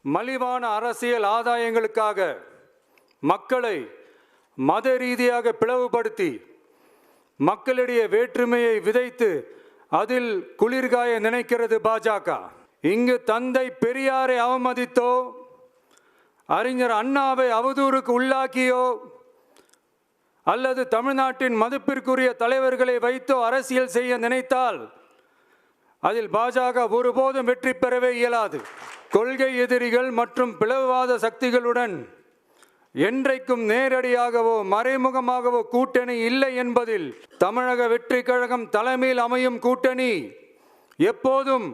மலிவான அரசியல் ஆதாயங்களுக்காக மக்களை மத ரீதியாக பிளவுபடுத்தி மக்களிடையே வேற்றுமையை விதைத்து அதில் குளிர்காய நினைக்கிறது பாஜக. இங்கு தந்தை பெரியாரை அவமதித்தோ அறிஞர் அண்ணாவை அவதூறுக்கு உள்ளாக்கியோ அல்லது தமிழ்நாட்டின் மதிப்பிற்குரிய தலைவர்களை வைத்தோ அரசியல் செய்ய நினைத்தால் அதில் பாஜக ஒருபோதும் வெற்றி பெறவே இயலாது. கொள்கை எதிரிகள் மற்றும் பிளவுவாத சக்திகளுடன் என்றைக்கும் நேரடியாகவோ மறைமுகமாகவோ கூட்டணி இல்லை என்பதில் தமிழக வெற்றி கழகம் தலைமையில் அமையும் கூட்டணி எப்போதும்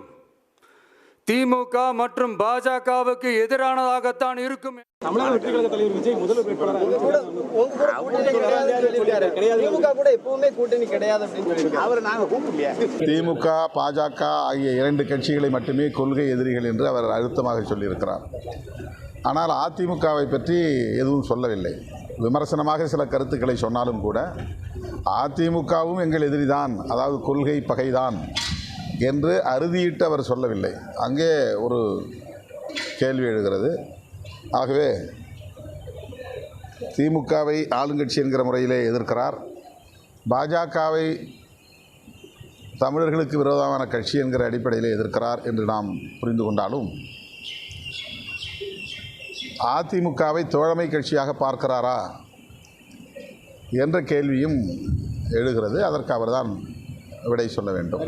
திமுக மற்றும் பாஜகவுக்கு எதிரானதாகத்தான் இருக்கும். தமிழக வெற்றி கழக தலைவர் விஜய் முதல் வேட்பாளர் திமுக பாஜக ஆகிய இரண்டு கட்சிகளை மட்டுமே கொள்கை எதிரிகள் என்று அவர் அழுத்தமாக சொல்லியிருக்கிறார். ஆனால் அதிமுகவை பற்றி எதுவும் சொல்லவில்லை. விமர்சனமாக சில கருத்துக்களை சொன்னாலும் கூட அதிமுகவும் எங்கள் எதிரிதான், அதாவது கொள்கை பகைதான் என்று அறுதியிட்டு அவர் சொல்லவில்லை. அங்கே ஒரு கேள்வி எழுகிறது. ஆகவே திமுகவை ஆளுங்கட்சி என்கிற முறையிலே எதிர்க்கிறார், பாஜகவை தமிழர்களுக்கு விரோதமான கட்சி என்கிற அடிப்படையிலே எதிர்க்கிறார் என்று நாம் புரிந்து கொண்டாலும் அதிமுகவை தோழமை கட்சியாக பார்க்கிறாரா என்ற கேள்வியும் எழுகிறது. அதற்கு அவர்தான் விடை சொல்ல வேண்டும்.